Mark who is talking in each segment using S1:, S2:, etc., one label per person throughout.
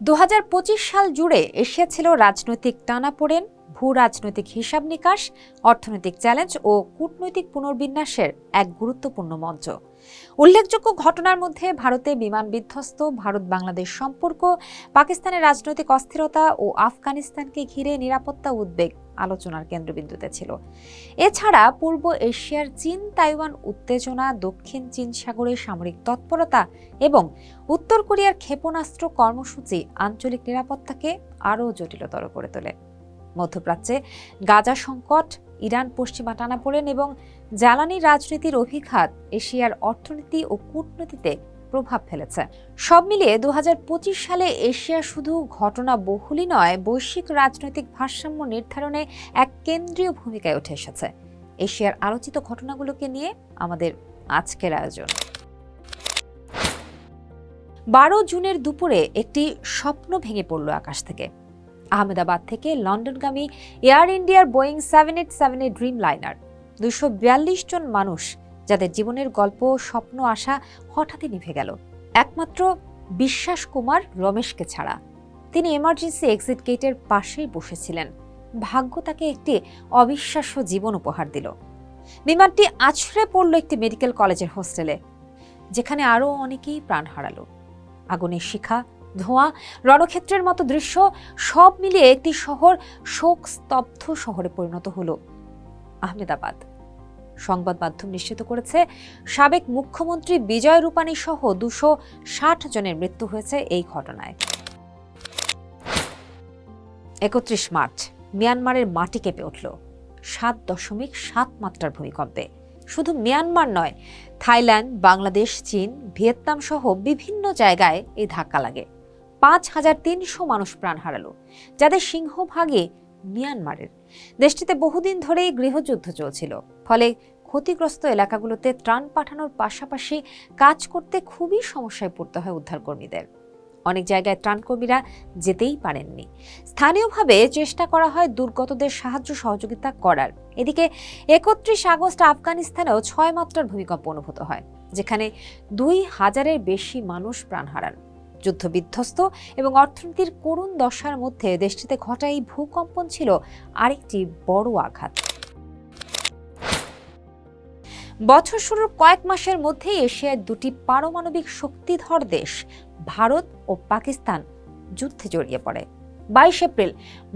S1: 2025 সাল জুড়ে এশিয়া ছিল রাজনৈতিক টানাপোড়েন, ভূ রাজনৈতিক হিসাব নিকাশ, অর্থনৈতিক চ্যালেঞ্জ ও কূটনৈতিক পুনর্বিন্যাসের এক গুরুত্বপূর্ণ মঞ্চ। উল্লেখযোগ্য ঘটনার মধ্যে ভারতে বিমান বিধ্বস্ত, ভারত বাংলাদেশ সম্পর্ক, পাকিস্তানের রাজনৈতিক অস্থিরতা ও আফগানিস্তানকে ঘিরে নিরাপত্তা উদ্বেগ আলোচনার কেন্দ্রবিন্দুতে ছিল। এছাড়া পূর্ব এশিয়ার চীন তাইওয়ান উত্তেজনা, দক্ষিণ চীন সাগরে সামরিক তৎপরতা এবং উত্তর কোরিয়ার ক্ষেপণাস্ত্র কর্মসূচি আঞ্চলিক নিরাপত্তাকে আরও জটিলতর করে তোলে। মধ্যপ্রাচ্যে গাজা সংকট, ইরান পশ্চিমা টানাপোড়েন এবং জ্বালানি রাজনীতির অভিঘাত এশিয়ার অর্থনীতি ও কূটনীতিতে প্রভাব ফেলেছে। সব মিলিয়ে 2025 সালে এশিয়া শুধু ঘটনা বহুলই নয়, বৈশ্বিক রাজনৈতিক ভারসাম্য নির্ধারণে এক কেন্দ্রীয় ভূমিকায় উঠে এসেছে। এশিয়ার আলোচিত ঘটনাগুলোকে নিয়ে আমাদের আজকের আয়োজন। 12 জুনের দুপুরে একটি স্বপ্ন ভেঙে পড়ল আকাশ থেকে। আহমেদাবাদ থেকে লন্ডনগামী এয়ার ইন্ডিয়ার বোয়িং 787 ড্রিম লাইনার 242 জন মানুষ, যাদের জীবনের গল্প, স্বপ্ন, আশা হঠাৎই নিভে গেল। একমাত্র বিশ্বাস কুমার রমেশকে ছাড়া। তিনি এমার্জেন্সি এক্সিট গেটের পাশেই বসেছিলেন। ভাগ্য তাকে একটি অবিশ্বাস্য জীবন উপহার দিল। বিমানটি আছড়ে পড়ল একটি মেডিকেল কলেজের হোস্টেলে, যেখানে আরও অনেকেই প্রাণ হারালো। আগুনের শিখা, ধোঁয়া, রণক্ষেত্রের মতো দৃশ্য সব মিলিয়ে একটি শহর শোক স্তব্ধ শহরে পরিণত হলো আহমেদাবাদ। সংবাদ মাধ্যম নিশ্চিত করেছে, সাবেক মুখ্যমন্ত্রী বিজয় রূপানী সহ 260 জনের মৃত্যু হয়েছে এই ঘটনায়। 31 মার্চ মিয়ানমারের মাটি কেঁপে উঠল 7.7 মাত্রার ভূমিকম্পে। শুধু মিয়ানমার নয়, থাইল্যান্ড, বাংলাদেশ, চীন, ভিয়েতনাম সহ বিভিন্ন জায়গায় এই ধাক্কা লাগে। 5300 মানুষ প্রাণ হারালো, যাদের সিংহভাগই মিয়ানমারের। দেশটিতে বহুদিন ধরেই গৃহযুদ্ধ চলছিল, ফলে ক্ষতিগ্রস্ত এলাকাগুলোতে ত্রাণ পাঠানোর পাশাপাশি কাজ করতে খুবই সমস্যায় পড়তে হয় উদ্ধারকর্মীদের। অনেক জায়গায় ত্রাণকর্মীরা যেতেই পারেননি। স্থানীয়ভাবে চেষ্টা করা হয় দুর্গতদের সাহায্য সহযোগিতা করার। এদিকে 31 আগস্ট আফগানিস্তানেও 6 মাত্রার ভূমিকম্প অনুভূত হয়, যেখানে 2000-এর বেশি মানুষ প্রাণ হারান। যুদ্ধ বিধ্বস্ত এবং অর্থনীতির করুণ দশার মধ্যে দেশটিতে ঘটা এই ভূকম্পন ছিল আরেকটি বড় আঘাত। বছর শুরুর কয়েক মাসের মধ্যেই এশিয়ার দুটি পারমাণবিক শক্তিধর দেশ ভারত ও পাকিস্তান যুদ্ধে জড়িয়ে পড়ে। 22 এপ্রিল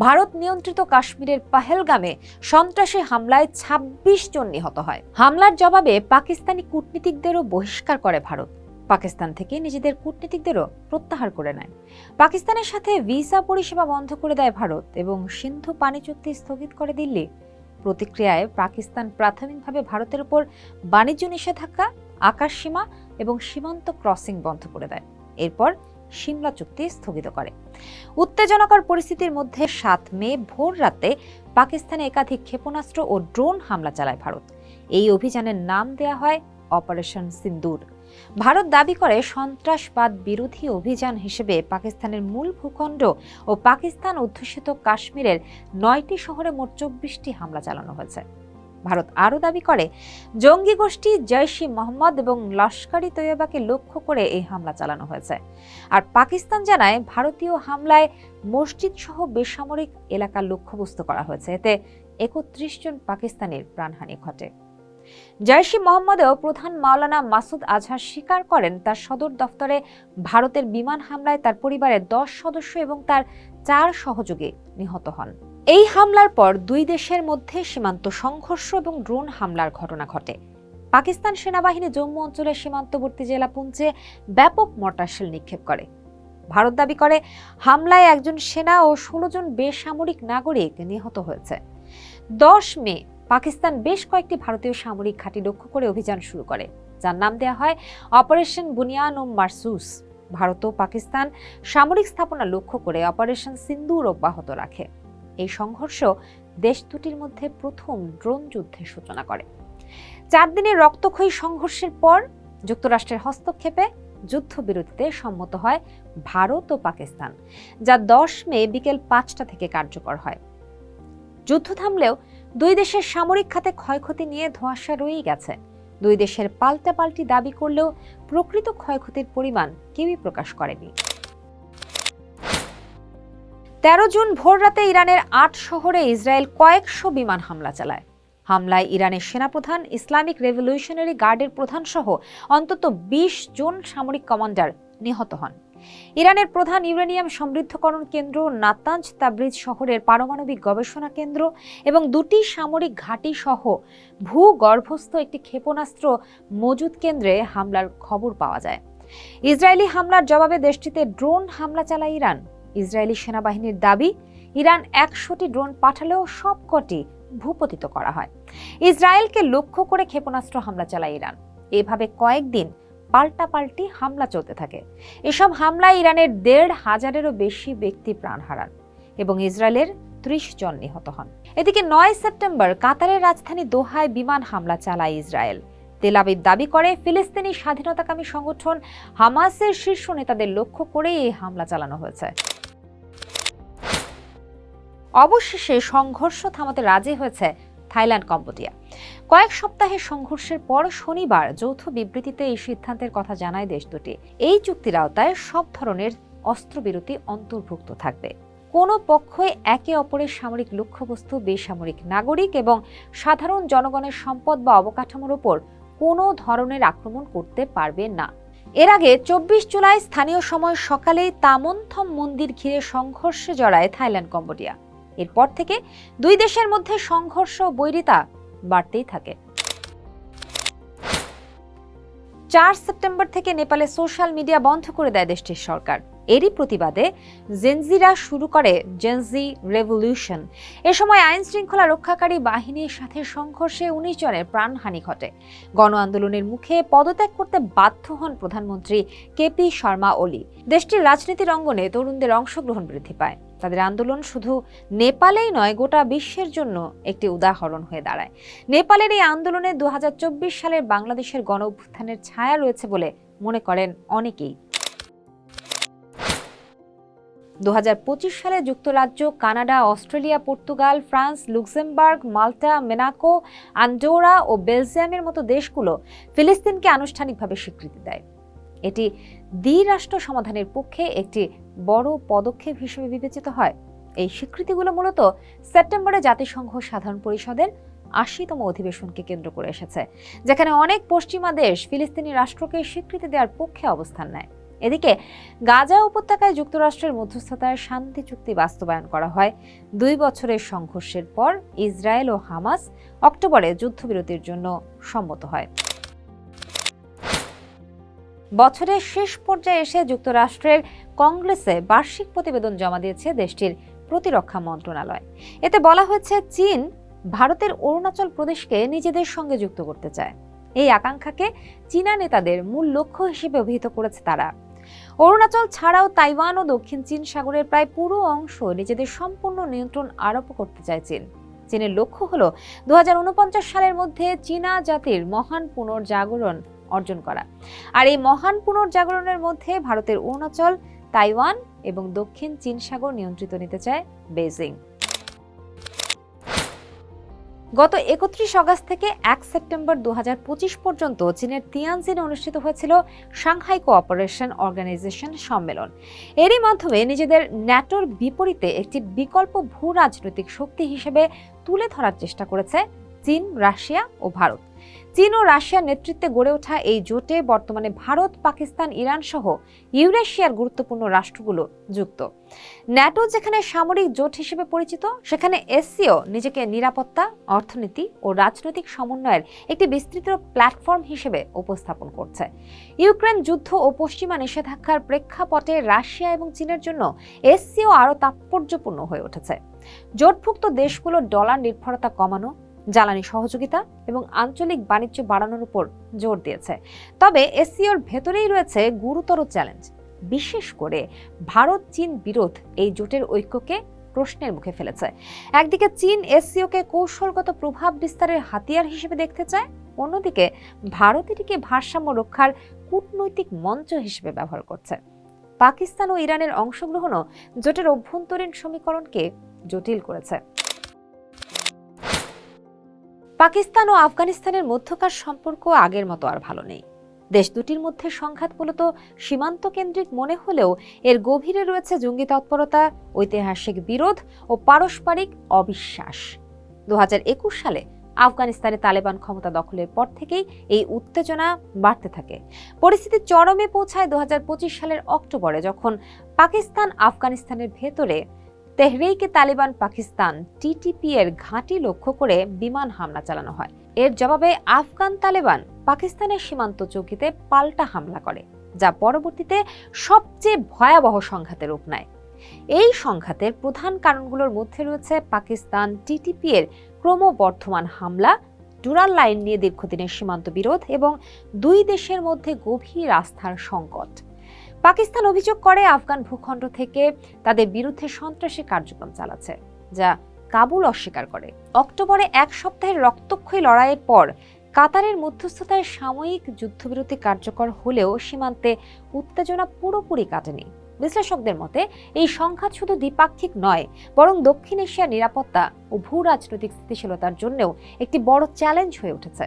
S1: ভারত নিয়ন্ত্রিত কাশ্মীরের পাহেলগামে সন্ত্রাসী হামলায় 26 জন নিহত হয়। হামলার জবাবে পাকিস্তানি কূটনীতিকদেরও বহিষ্কার করে ভারত। পাকিস্তান থেকে নিজেদের কূটনীতিকদেরও প্রত্যাহার করে নেয়। পাকিস্তানের সাথে ভিসা পরিষেবা বন্ধ করে দেয় ভারত এবং সিন্ধু পানি চুক্তি স্থগিত করে দিল্লি। প্রতিক্রিয়ায় পাকিস্তান প্রাথমিকভাবে ভারতের উপর বাণিজ্য নিষেধাজ্ঞা, আকাশসীমা এবং সীমান্ত ক্রসিং বন্ধ করে দেয়। এরপর সিমলা চুক্তি স্থগিত করে। উত্তেজনাকর পরিস্থিতির মধ্যে 7 মে ভোর রাতে পাকিস্তানে একাধিক ক্ষেপণাস্ত্র ও ড্রোন হামলা চালায় ভারত। এই অভিযানের নাম দেয়া হয় অপারেশন সিন্দুর। ভারত দাবি করে সন্ত্রাসবাদ বিরোধী অভিযান হিসেবে পাকিস্তানের মূল ভূখণ্ড ও পাকিস্তান অধ্যুষিত কাশ্মীরের 9টি শহরে মোট 24টি হামলা চালানো হয়েছে। ভারত আরও দাবি করে জঙ্গি গোষ্ঠী জৈশ-ই-মোহাম্মদ এবং লস্কর-ই-তৈয়বাকে লক্ষ্য করে এই হামলা চালানো হয়েছে। আর পাকিস্তান জানায় ভারতীয় হামলায় মসজিদ সহ বেসামরিক এলাকা লক্ষ্যবস্তু করা হয়েছে। এতে 31 জন পাকিস্তানির প্রাণহানি ঘটে। জৈশ-ই-মোহাম্মদেও প্রধান মাওলানা মাসুদ আজহার স্বীকার করেন তার সদর দফতরে ভারতের বিমান হামলায় তার পরিবারের 10 সদস্য এবং তার 4 সহযোগী নিহত হন। এই হামলার পর দুই দেশের মধ্যে সীমান্ত সংঘর্ষ এবং ড্রোন হামলার ঘটনা ঘটে। পাকিস্তান সেনাবাহিনী জম্মু অঞ্চলের সীমান্তবর্তী জেলা পুঞ্চে ব্যাপক মর্টার নিক্ষেপ করে। ভারত দাবি করে হামলায় 1 জন সেনা ও 16 জন বেসামরিক নাগরিক নিহত হয়েছে। 10 মে পাকিস্তান বেশ কয়েকটি ভারতীয় সামরিক ঘাঁটি লক্ষ্য করে অভিযান শুরু করে, যার নাম দেওয়া হয় অপারেশন বুনিয়ান ও মারসুস। ভারত ও পাকিস্তান সামরিক স্থাপনা লক্ষ্য করে অপারেশন সিন্দুর অব্যাহত রাখে। এই সংঘর্ষ দেশ দুটির মধ্যে প্রথম ড্রোন যুদ্ধের সূচনা করে। 4 দিনের রক্তক্ষয়ী সংঘর্ষের পর যুক্তরাষ্ট্রের হস্তক্ষেপে যুদ্ধবিরতিতে সম্মত হয় ভারত ও পাকিস্তান, যা 10 মে বিকেল 5টা থেকে কার্যকর হয়। যুদ্ধ থামলেও দুই দেশের সামরিক খাতে ক্ষয়ক্ষতি নিয়ে ধোঁয়াশা রয়েই গেছে। দুই দেশের পাল্টাপাল্টি দাবি করলেও প্রকৃত ক্ষয়ক্ষতির পরিমাণ কেউই প্রকাশ করেনি। 13 জুন ভোররাতে ইরানের 8 শহরে ইসরায়েল কয়েকশো বিমান হামলা চালায়। হামলায় ইরানের সেনাপ্রধান, ইসলামিক রেভলিউশনারি গার্ডের প্রধান সহ অন্তত 20 জন সামরিক কমান্ডার নিহত হন। ইরানের প্রধান ইউরেনিয়াম সমৃদ্ধকরণ কেন্দ্র, নাতাঞ্জ তাবরিজ শহরের পারমাণবিক গবেষণা কেন্দ্র এবং 2টি সামরিক ঘাঁটি সহ ভূগর্ভস্থ একটি ক্ষেপণাস্ত্র মজুদ কেন্দ্রে হামলার খবর পাওয়া যায়। ইসরায়েলি হামলার জবাবে দেশটিতে ড্রোন হামলা চালায় ইরান। ইসরায়েলি সেনাবাহিনীর দাবি, ইরান 100টি ড্রোন পাঠালেও সবকটি ভূপতিত করা হয়। ইসরায়েলকে লক্ষ্য করে ক্ষেপণাস্ত্র হামলা চালায় ইরান। এভাবে কয়েকদিন পাল্টাপাল্টি হামলা চলতে থাকে। এসব হামলায় ইরানের 1,500-এরও বেশি ব্যক্তি প্রাণ হারান এবং ইসরায়েলের 30 জন নিহত হন। এদিকে 9 সেপ্টেম্বর কাতারের রাজধানী দোহায় বিমান হামলা চালায় ইসরায়েল। তেল আবিব দাবি করে, ফিলিস্তিনি স্বাধীনতাকামী সংগঠন হামাসের শীর্ষ নেতাদের লক্ষ্য করে এই হামলা চালানো হয়েছে। অবশেষে সংঘর্ষ থামাতে রাজি হয়েছে থাইল্যান্ড, কম্বোডিয়া। কয়েক সপ্তাহের সংঘর্ষের পর শনিবার যৌথ বিবৃতিতে এই সিদ্ধান্তের কথা জানায় দেশ দুটি। এই চুক্তির আওতায় সব ধরনের অস্ত্রবিরতি অন্তর্ভুক্ত থাকবে। কোনো পক্ষই একে অপরের সামরিক লক্ষ্যবস্তু, বেসামরিক নাগরিক এবং সাধারণ জনগণের সম্পদ বা অবকাঠামোর উপর কোনো ধরনের আক্রমণ করতে পারবে না। এর আগে 24 জুলাই স্থানীয় সময় সকালেই তামনথম মন্দির ঘিরে সংঘর্ষে জড়ায় থাইল্যান্ড, কম্বোডিয়া। এরপর থেকে দুই দেশের মধ্যে সংঘর্ষ ও বৈরিতা বাড়তেই থাকে। 4 সেপ্টেম্বর থেকে নেপালে সোশ্যাল মিডিয়া বন্ধ করে দেয় দেশটির সরকার। এরই প্রতিবাদে জেনজিরা শুরু করে জেনজি রেভলিউশন। এ সময় আইন শৃঙ্খলা রক্ষাকারী বাহিনীর সাথে সংঘর্ষে 19 জনের প্রাণহানি ঘটে। গণ আন্দোলনের মুখে পদত্যাগ করতে বাধ্য হন প্রধানমন্ত্রী কেপি শর্মা ওলি। দেশটির রাজনীতির অঙ্গনে তরুণদের অংশগ্রহণ বৃদ্ধি পায়। তাদের আন্দোলন শুধু নেপালেই নয়, গোটা বিশ্বের জন্য একটি উদাহরণ হয়ে দাঁড়ায়। নেপালের এই আন্দোলনে 2024 সালের বাংলাদেশের গণ অভ্যুত্থানের ছায়া রয়েছে বলে মনে করেন অনেকেই। 2025 সালে যুক্তরাজ্য, Canada, Australia, Portugal, France, Luxembourg, Malta, Monaco, Andorra ও বেলজিয়ামের মতো দেশগুলো ফিলিস্তিনকে আনুষ্ঠানিকভাবে স্বীকৃতি দেয়। এটি দ্বিরাষ্ট্র সমাধানের পক্ষে একটি বড় পদক্ষেপ হিসেবে বিবেচিত হয়। এই স্বীকৃতিগুলো মূলত সেপ্টেম্বরে জাতিসংঘ সাধারণ পরিষদের 80তম অধিবেশনকে কেন্দ্র করে এসেছে, যেখানে অনেক পশ্চিমা দেশ ফিলিস্তিনি রাষ্ট্রকে স্বীকৃতি দেওয়ার পক্ষে অবস্থান নেয়। এদিকে গাজা উপত্যকায় যুক্তরাষ্ট্রের মধ্যস্থতায় শান্তি চুক্তি বাস্তবায়ন করা হয়। 2 বছরের সংঘর্ষের পর ইসরায়েল ও হামাস অক্টোবরে যুদ্ধবিরতির জন্য সম্মত হয়। বছরের শেষ পর্যায়ে এসে যুক্তরাষ্ট্রের কংগ্রেসে বার্ষিক প্রতিবেদন জমা দিয়েছে দেশটির প্রতিরক্ষা মন্ত্রণালয়। এতে বলা হয়েছে, চীন ভারতের অরুণাচল প্রদেশকে নিজেদের সঙ্গে যুক্ত করতে চায়। এই আকাঙ্ক্ষাকে চীনা নেতাদের মূল লক্ষ্য হিসেবে অভিহিত করেছে তারা। অরুণাচল ছাড়াও তাইওয়ান ও দক্ষিণ চীন সাগরের প্রায় পুরো অংশ নিজেদের সম্পূর্ণ নিয়ন্ত্রণ আরোপ করতে চায় চীন। চীনের লক্ষ্য হল 2049 সালের মধ্যে চীনা জাতির মহান পুনর্জাগরণ অর্জন করা। আর এই মহান পুনর্জাগরণের মধ্যে ভারতের অরুণাচল, তাইওয়ান এবং দক্ষিণ চীন সাগর নিয়ন্ত্রিত নিতে চায় বেইজিং। গত 31 অগস্ট থেকে 1 সেপ্টেম্বর 2025 পর্যন্ত চীনের তিয়ানজিনে অনুষ্ঠিত হয়েছিল সাংহাই কোঅপারেশন অর্গানাইজেশন সম্মেলন। এরই মাধ্যমে নিজেদের ন্যাটোর বিপরীতে একটি বিকল্প ভূ রাজনৈতিক শক্তি হিসেবে তুলে ধরার চেষ্টা করেছে চীন, রাশিয়া ও ভারত। চীন ও রাশিয়ার নেতৃত্বে গড়ে ওঠা এই জোটে বর্তমানে ভারত, পাকিস্তান, ইরান সহ ইউরেশিয়ার গুরুত্বপূর্ণ রাষ্ট্রগুলো যুক্ত। ন্যাটো যেখানে সামরিক জোট হিসেবে পরিচিত, সেখানে এসসিও নিজেকে নিরাপত্তা, অর্থনীতি ও রাজনৈতিক সমন্বয়ের একটি বিস্তৃত প্ল্যাটফর্ম হিসেবে উপস্থাপন করছে। ইউক্রেন যুদ্ধ ও পশ্চিমা নিষেধাজ্ঞার প্রেক্ষাপটে রাশিয়া এবং চীনের জন্য এসসিও আরও তাৎপর্যপূর্ণ হয়ে উঠেছে। জোটভুক্ত দেশগুলো ডলার নির্ভরতা কমানো, জ্বালানি সহযোগিতা এবং আঞ্চলিক বাণিজ্য বাড়ানোর উপর জোর দিয়েছে। তবে এসসিওর ভেতরেই রয়েছে গুরুতর চ্যালেঞ্জ। বিশেষ করে ভারত চীন বিরোধ এই জোটের ঐক্যকে প্রশ্নের মুখে ফেলেছে। একদিকে চীন এসসিওকে কৌশলগত প্রভাব বিস্তারের হাতিয়ার হিসেবে দেখতে চায়, অন্যদিকে ভারত এটিকে ভারসাম্য রক্ষার কূটনৈতিক মঞ্চ হিসেবে ব্যবহার করছে। পাকিস্তান ও ইরানের অংশগ্রহণও জোটের অভ্যন্তরীণ সমীকরণকে জটিল করেছে। পাকিস্তান ও আফগানিস্তানের মধ্যকার সম্পর্ক আগের মতো আর ভালো নেই। দেশ দুটির মধ্যে সংঘাত মূলত সীমান্ত কেন্দ্রিক মনে হলেও এর গভীরে রয়েছে জঙ্গি তৎপরতা, ঐতিহাসিক বিরোধ ও পারস্পরিক অবিশ্বাস। 2021 সালে আফগানিস্তানে তালেবান ক্ষমতা দখলের পর থেকেই এই উত্তেজনা বাড়তে থাকে। পরিস্থিতি চরমে পৌঁছায় 2025 সালের অক্টোবরে, যখন পাকিস্তান আফগানিস্তানের ভেতরে তেহরিকে তালিবান পাকিস্তান টিটিপি এর ঘাঁটি লক্ষ্য করে বিমান হামলা চালানো হয়। এর জবাবে আফগান তালেবান পাকিস্তানের সীমান্ত চৌকিতে পাল্টা হামলা করে, যা পরবর্তীতে সবচেয়ে ভয়াবহ সংঘাতের রূপ নেয়। এই সংঘাতের প্রধান কারণগুলোর মধ্যে রয়েছে পাকিস্তান টিটিপি এর ক্রমবর্ধমান হামলা, ডুরাল লাইন নিয়ে দীর্ঘদিনের সীমান্ত বিরোধ এবং দুই দেশের মধ্যে গভীর আস্থার সংকট। পাকিস্তান অভিযোগ করে আফগান ভূখণ্ড থেকে তাদের বিরুদ্ধে সন্ত্রাসী কার্যক্রম চালাচ্ছে, যা কাবুল অস্বীকার করে। অক্টোবরে এক সপ্তাহের রক্তক্ষয়ী লড়াইয়ের পর কাতারের মধ্যস্থতায় সাময়িক যুদ্ধবিরতি কার্যকর হলেও সীমান্তে উত্তেজনা পুরোপুরি কাটেনি। বিশ্লেষকদের মতে এই সংঘাত শুধু দ্বিপাক্ষিক নয়, বরং দক্ষিণ এশিয়ার নিরাপত্তা ও ভূ রাজনৈতিক স্থিতিশীলতার জন্যও একটি বড় চ্যালেঞ্জ হয়ে উঠেছে।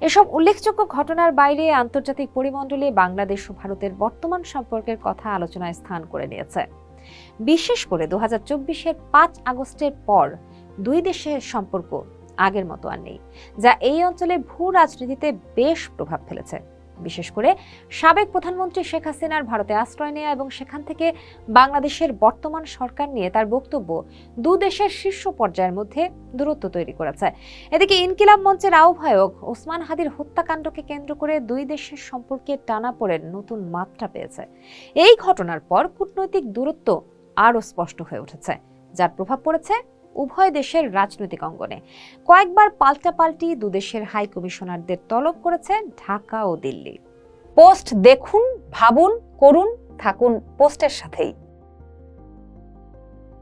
S1: এসব উল্লেখযোগ্য ঘটনার বাইরে আন্তর্জাতিক পরিমণ্ডলে বাংলাদেশ ও ভারতের বর্তমান সম্পর্কের কথা আলোচনায় স্থান করে নিয়েছে। বিশেষ করে 2024-এর 5 আগস্টের পর দুই দেশের সম্পর্ক আগের মতো আর নেই, যা এই অঞ্চলের ভূ রাজনীতিতে বেশ প্রভাব ফেলেছে। বিশেষ করে সাবেক প্রধানমন্ত্রী শেখ হাসিনার ভারতে আশ্রয় নেওয়া এবং সেখান থেকে বাংলাদেশের বর্তমান সরকার নিয়ে তার বক্তব্য দু দেশের শীর্ষ পর্যায়ের মধ্যে দূরত্ব তৈরি করেছে। এদিকে ইনকিলাব মঞ্চের আহ্বায়ক ওসমান হাদির হত্যাকাণ্ডকে কেন্দ্র করে দুই দেশের সম্পর্কে টানাপোড়েন নতুন মাত্রা পেয়েছে। এই ঘটনার পর কূটনৈতিক দূরত্ব আরও স্পষ্ট হয়ে উঠেছে, যার প্রভাব পড়েছে উভয় দেশের রাজনৈতিক অঙ্গনে। কয়েকবার পাল্টাপাল্টি দুদেশের হাই কমিশনারদের তলব করেছে ঢাকা ও দিল্লি।
S2: পোস্ট দেখুন, ভাবুন, করুন, থাকুন পোস্টের সাথেই।